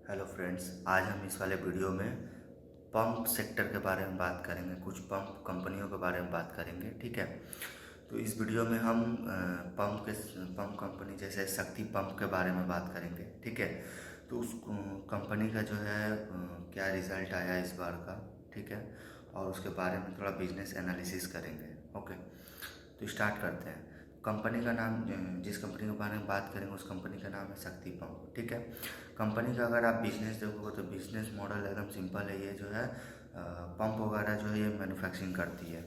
Hello friends, आज हम इस वाले वीडियो में पंप सेक्टर के बारे में बात करेंगे। कुछ पंप कंपनियों के बारे में बात करेंगे, ठीक है। तो इस वीडियो में हम पंप कंपनी जैसे शक्ति पंप के बारे में बात करेंगे, ठीक है। तो उस कंपनी का जो है क्या रिज़ल्ट आया इस बार का, ठीक है, और उसके बारे में थोड़ा बिजनेस एनालिसिस करेंगे। ओके, तो स्टार्ट करते हैं। कंपनी का नाम, जिस कंपनी के बारे में बात करेंगे उस कंपनी का नाम है शक्ति पंप, ठीक है। कंपनी का अगर आप बिजनेस देखोगे तो बिजनेस मॉडल एकदम सिंपल है। ये जो है पंप वगैरह जो है ये मैन्युफैक्चरिंग करती है,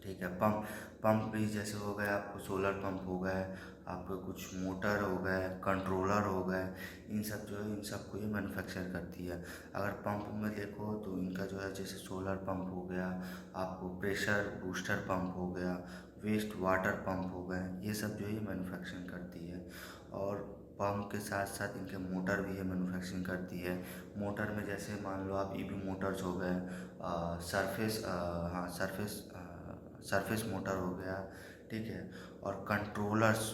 ठीक है। पंप भी जैसे हो गए, आपको सोलर पंप हो गए, आपको कुछ मोटर हो गए, कंट्रोलर हो गए, इन सब जो है इन सब को ये मैन्युफैक्चर करती है। अगर पंप में देखो तो इनका जो है जैसे सोलर पंप हो गया, आपको प्रेशर बूस्टर पंप हो गया, वेस्ट वाटर पंप हो गए, ये सब जो है मैन्युफैक्चरिंग करती है। और पंप के साथ साथ इनके मोटर भी ये मैन्युफैक्चरिंग करती है। मोटर में जैसे मान लो आप ईवी मोटर्स हो गए, सरफेस मोटर हो गया, ठीक है। और कंट्रोलर्स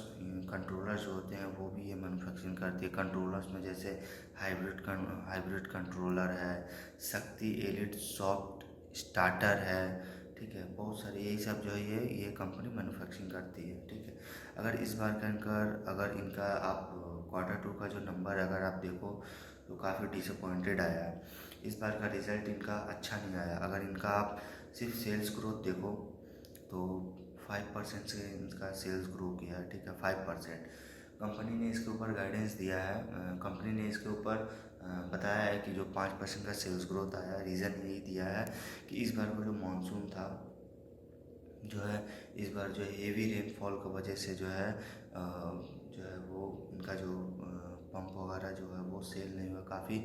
जो होते हैं वो भी ये मैन्युफैक्चरिंग करती है। कंट्रोलर्स में जैसे हाइब्रिड कंट्रोलर है, शक्ति एलिट सॉफ्ट स्टार्टर है, ठीक है। बहुत सारे यही सब जो है ये कंपनी मैन्युफैक्चरिंग करती है, ठीक है। अगर इनका आप Q2 का जो नंबर अगर आप देखो तो काफ़ी डिसअपॉइंटेड आया है। इस बार का रिज़ल्ट इनका अच्छा नहीं आया। अगर इनका आप सिर्फ सेल्स ग्रोथ देखो तो 5% से इनका सेल्स ग्रो किया है, ठीक है, 5%। कंपनी ने इसके ऊपर गाइडेंस दिया है, कंपनी ने इसके ऊपर बताया है कि जो 5% का सेल्स ग्रोथ आया, रीज़न यही दिया है कि इस बार का जो मानसून था जो है, इस बार जो हेवी रेनफॉल की वजह से जो है वो इनका जो पंप वगैरह जो है वो सेल नहीं हुआ। काफ़ी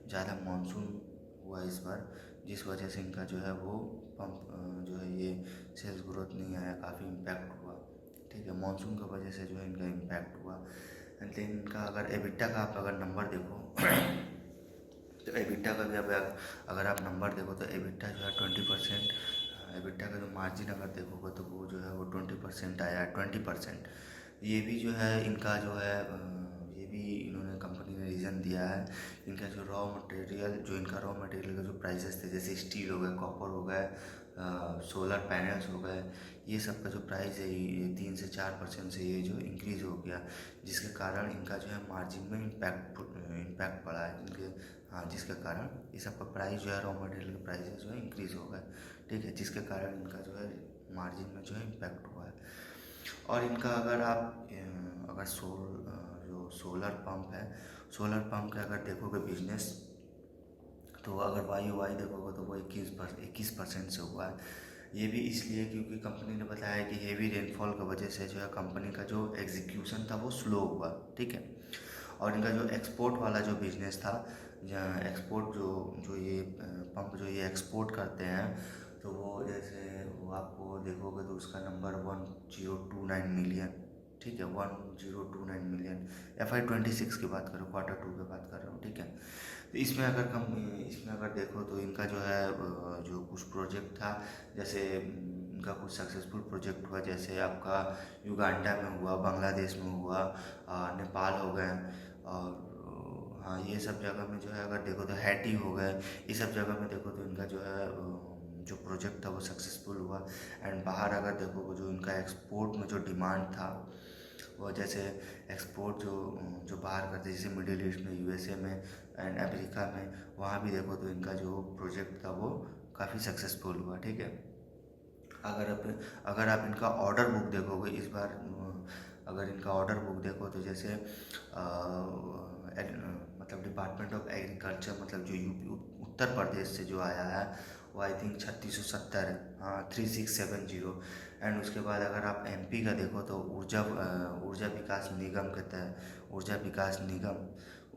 ज़्यादा मानसून हुआ इस बार, जिस वजह से इनका जो है वो पंप जो है ये सेल्स ग्रोथ नहीं आया, काफ़ी इम्पैक्ट हुआ, ठीक है। मानसून की वजह से जो है इनका इम्पैक्ट हुआ। एंड देन इनका अगर एबिटा का आप अगर नंबर देखो तो एबिटा का भी अगर आप नंबर देखो तो एबिटा जो है 20%, एबिटा का जो मार्जिन अगर देखोगे तो वो जो है वो 20% आया, 20%। ये भी जो है इनका जो है ये भी इन्होंने कंपनी ने रीज़न दिया है। इनका जो इनका रॉ मटेरियल का जो प्राइसेस थे, जैसे स्टील हो गए, कॉपर हो गए, सोलर पैनल्स हो गए, ये सब का जो प्राइस है ये 3 से 4% से ये जो इंक्रीज़ हो गया, जिसके कारण इनका जो है मार्जिन में इम्पैक्ट पड़ा है इनके। हाँ, जिसके कारण ये सब का प्राइस जो है रॉ मटेरियल के प्राइसेस जो है इंक्रीज़ हो गए, ठीक है, जिसके कारण इनका जो है मार्जिन में जो है इम्पैक्ट हुआ है। और इनका अगर आप अगर जो सोलर पंप का अगर देखोगे बिजनेस, तो अगर वाई देखोगे तो वो 21% से हुआ है। ये भी इसलिए क्योंकि कंपनी ने बताया कि हेवी रेनफॉल की वजह से जो है कंपनी का जो एग्जीक्यूशन था वो स्लो हुआ, ठीक है। और इनका जो एक्सपोर्ट वाला जो बिजनेस था, एक्सपोर्ट जो ये पंप जो ये एक्सपोर्ट करते हैं, तो वो जैसे वो आपको देखोगे तो उसका नंबर 1029 मिलियन, ठीक है, 1029 मिलियन। FY26 की बात करो, Q2 की बात कर रहा हूँ, ठीक है। तो इसमें अगर देखो तो इनका जो है जो कुछ प्रोजेक्ट था, जैसे इनका कुछ सक्सेसफुल प्रोजेक्ट हुआ, जैसे आपका युगांडा में हुआ, बांग्लादेश में हुआ, नेपाल हो गए, और हाँ ये सब जगह में जो है अगर देखो तो हैटी हो गए, ये सब जगह में देखो तो इनका जो है जो प्रोजेक्ट था वो सक्सेसफुल हुआ। एंड बाहर अगर देखो जो इनका एक्सपोर्ट में जो डिमांड था वो जैसे एक्सपोर्ट जो बाहर करते, जैसे मिडिल ईस्ट में, USA में एंड अमेरिका में, वहाँ भी देखो तो इनका जो प्रोजेक्ट था वो काफ़ी सक्सेसफुल हुआ, ठीक है। अगर आप इनका ऑर्डर बुक देखोगे इस बार, अगर इनका ऑर्डर बुक देखो तो जैसे मतलब डिपार्टमेंट ऑफ एग्रीकल्चर, मतलब जो यूपी उत्तर प्रदेश से जो आया है वो आई थिंक 3670 है, हाँ 3670। एंड उसके बाद अगर आप MP का देखो तो ऊर्जा विकास निगम के तहत, ऊर्जा विकास निगम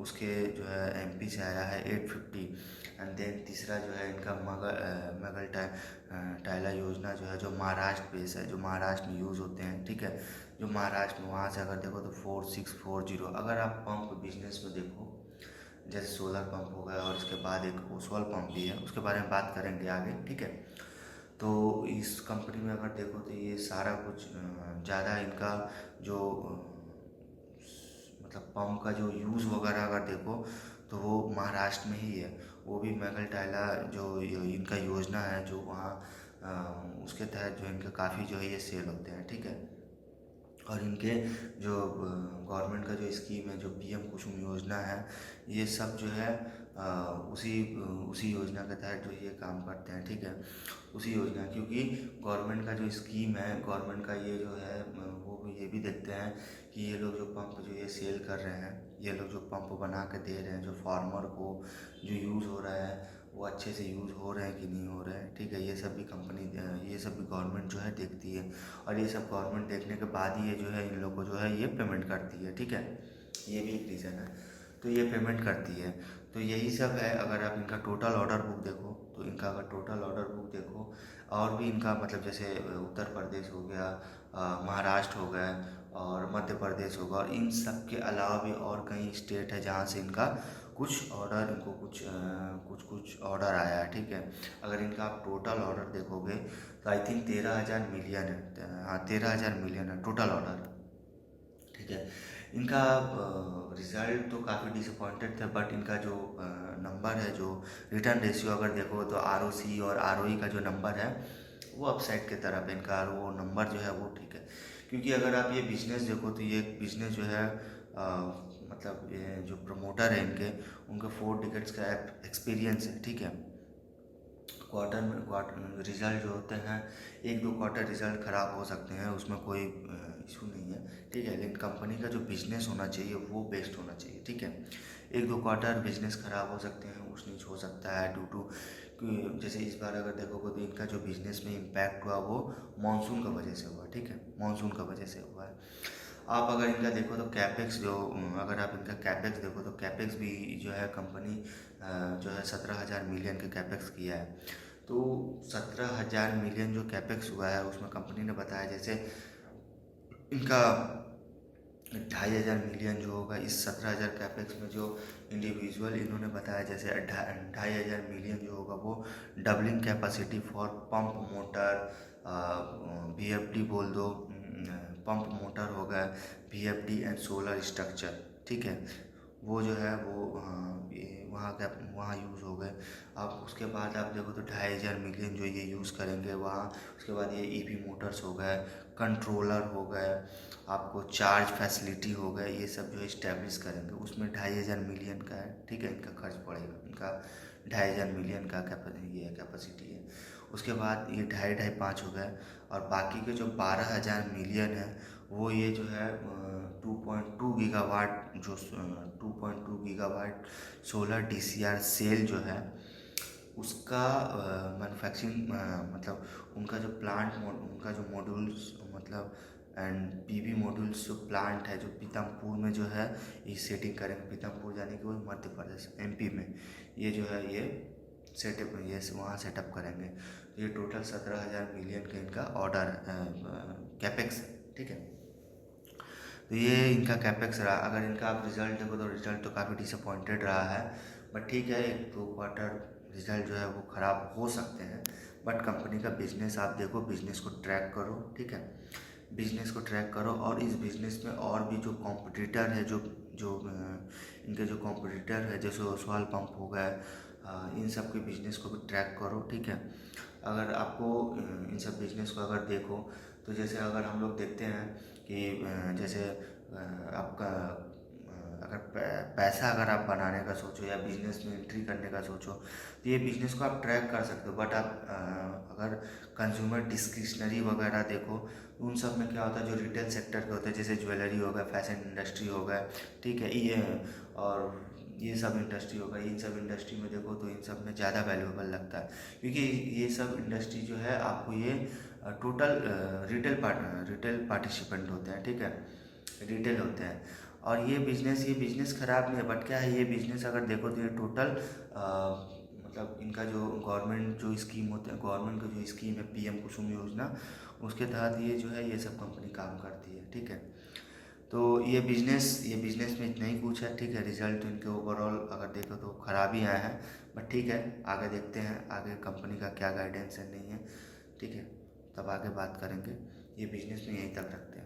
उसके जो है MP से आया है 850। एंड देन तीसरा जो है इनका मगल टाइला योजना जो है, जो महाराष्ट्र बेस है, जो महाराष्ट्र में यूज़ होते हैं, ठीक है, जो महाराष्ट्र में, वहाँ से अगर देखो तो 4640। अगर आप पंप बिजनेस में देखो, जैसे सोलर पंप हो गया और इसके बाद एक ओसवाल पंप भी है, उसके बारे में बात करेंगे आगे, ठीक है। तो इस कंपनी में अगर देखो तो ये सारा कुछ ज़्यादा इनका जो मतलब पंप का जो यूज़ वगैरह अगर देखो तो वो महाराष्ट्र में ही है। वो भी मेघलटायला जो इनका योजना है जो वहाँ उसके तहत जो इनके काफ़ी जो है ये सेल होते हैं, ठीक है। और इनके जो गवर्नमेंट का जो स्कीम है जो पीएम कुसुम योजना है, ये सब जो है उसी उसी योजना के तहत जो ये काम करते हैं, ठीक है। उसी योजना, क्योंकि गवर्नमेंट का जो स्कीम है, गवर्नमेंट का ये जो है वो ये भी देखते हैं कि ये लोग जो पंप जो ये सेल कर रहे हैं, ये लोग जो पंप बना के दे रहे हैं जो फार्मर को जो यूज़ हो रहा है वो अच्छे से यूज़ हो रहे हैं कि नहीं हो रहे हैं, ठीक है। ये सब भी कंपनी ये सब भी गवर्नमेंट जो है देखती है, और ये सब गवर्नमेंट देखने के बाद ही ये जो है इन लोग को जो है ये पेमेंट करती है, ठीक है। ये भी एक रीज़न है, तो ये पेमेंट करती है। तो यही सब है। अगर आप इनका टोटल ऑर्डर बुक देखो, तो इनका अगर टोटल ऑर्डर बुक देखो, और भी इनका मतलब जैसे उत्तर प्रदेश हो गया, महाराष्ट्र हो गया, और मध्य प्रदेश होगा, और इन सब के अलावा भी और कई स्टेट है जहाँ से इनका कुछ ऑर्डर, इनको कुछ ऑर्डर आया है, ठीक है। अगर इनका आप टोटल ऑर्डर देखोगे तो आई थिंक 13,000 मिलियन है, हाँ 13,000 मिलियन है टोटल ऑर्डर, ठीक है। इनका रिज़ल्ट तो काफ़ी डिसअपॉइंटेड थे, बट इनका जो नंबर है, जो रिटर्न रेशियो अगर देखो तो आरओसी और आरओई का जो नंबर है वो अपसाइड की तरफ है इनका, और वो नंबर जो है वो ठीक है। क्योंकि अगर आप ये बिज़नेस देखो तो ये बिज़नेस जो है मतलब ये जो प्रमोटर है इनके, उनके 4 डिकेड्स का एक्सपीरियंस है, ठीक है। क्वार्टर रिज़ल्ट जो होते हैं, 1-2 क्वार्टर रिज़ल्ट ख़राब हो सकते हैं, उसमें कोई इशू नहीं है, ठीक है। लेकिन कंपनी का जो बिज़नेस होना चाहिए वो बेस्ट होना चाहिए, ठीक है। 1-2 क्वार्टर बिज़नेस ख़राब हो सकते हैं, ऊंच नीच हो सकता है ड्यू टू, जैसे इस बार अगर देखोगे तो इनका जो बिज़नेस में इम्पैक्ट हुआ वो मानसून का वजह से हुआ, ठीक है। मानसून का वजह से हुआ है। आप अगर इनका देखो तो कैपेक्स जो, अगर आप इनका कैपेक्स देखो तो कैपेक्स भी जो है कंपनी जो है 17,000 मिलियन के कैपेक्स किया है। तो 17,000 मिलियन जो कैपेक्स हुआ है उसमें कंपनी ने बताया जैसे इनका 2,500 मिलियन जो होगा इस 17,000 कैपेक्स में, जो इंडिविजुअल इन्होंने बताया जैसे 2,500 मिलियन जो होगा वो doubling capacity for pump motor, VFD बोल दो, पंप मोटर हो गया, VFD एंड सोलर स्ट्रक्चर, ठीक है। वो जो है वो ये वहाँ यूज़ हो गए। आप उसके बाद आप देखो तो 2,500 मिलियन जो ये यूज़ करेंगे वहाँ। उसके बाद ये EV मोटर्स हो गए, कंट्रोलर हो गए, आपको चार्ज फैसिलिटी हो गए, ये सब जो इस्टेब्लिश करेंगे, उसमें 2,500 मिलियन का है, ठीक है। इनका खर्च पड़ेगा, इनका 2,500 मिलियन का ये कैपेसिटी है। उसके बाद ये 2.5 हो गए, और बाकी के जो 12,000 मिलियन है वो ये जो है 2.2 गीगावाट, जो 2.2 गीगावाट सोलर DCR सेल जो है उसका मैन्युफैक्चरिंग, मतलब उनका जो उनका जो मॉड्यूल्स मतलब एंड PV मॉड्यूल्स जो प्लांट है जो पीतमपुर में जो है ये सेटिंग करेंगे। पीतमपुर यानी कि वो मध्य प्रदेश MP में ये जो है ये सेटअप, ये वहाँ सेटअप करेंगे। तो ये टोटल 17,000 मिलियन का इनका ऑर्डर कैपेक्स है, ठीक है। तो ये इनका कैपेक्स रहा। अगर इनका आप रिज़ल्ट देखो तो रिज़ल्ट तो काफ़ी डिसअपॉइंटेड रहा है, बट ठीक है, 1-2 क्वार्टर रिज़ल्ट जो है वो ख़राब हो सकते हैं, बट कंपनी का बिज़नेस आप देखो, बिज़नेस को ट्रैक करो, ठीक है। बिज़नेस को ट्रैक करो, और इस बिज़नेस में और भी जो कॉम्पिटिटर है, जो जो इनके जो कॉम्पिटिटर है जैसे ओसवाल पंप हो गए, इन सब के बिज़नेस को भी ट्रैक करो, ठीक है। अगर आपको इन सब बिज़नेस को अगर देखो तो जैसे अगर हम लोग देखते हैं कि जैसे आपका अगर पैसा अगर आप बनाने का सोचो या बिज़नेस में एंट्री करने का सोचो तो ये बिज़नेस को आप ट्रैक कर सकते हो। बट आप अगर कंज्यूमर डिस्क्रिशनरी वगैरह देखो, उन सब में क्या होता है, जो रिटेल सेक्टर के होते हैं जैसे ज्वेलरी हो गया, फैशन इंडस्ट्री हो गया, ठीक है, ये और ये सब इंडस्ट्री होगा, इन सब इंडस्ट्री में देखो तो इन सब में ज़्यादा वैल्यूएबल लगता है, क्योंकि ये सब इंडस्ट्री जो है आपको ये टोटल रिटेल पार्टिसिपेंट होते हैं, ठीक है, रिटेल होते हैं। और ये बिज़नेस ख़राब नहीं है, बट क्या है, ये बिज़नेस अगर देखो तो ये टोटल मतलब इनका जो गवर्नमेंट जो स्कीम होते हैं, गवर्नमेंट का जो स्कीम है PM कुसुम योजना, उसके तहत ये जो है ये सब कंपनी काम करती है, ठीक है। तो ये बिज़नेस में इतना ही कुछ है, ठीक है। रिजल्ट तो इनके ओवरऑल अगर देखो तो ख़राब ही आए हैं, बट ठीक है, आगे देखते हैं आगे कंपनी का क्या गाइडेंस है, नहीं है, ठीक है, तब आगे बात करेंगे। ये बिज़नेस में यहीं तक रखते हैं।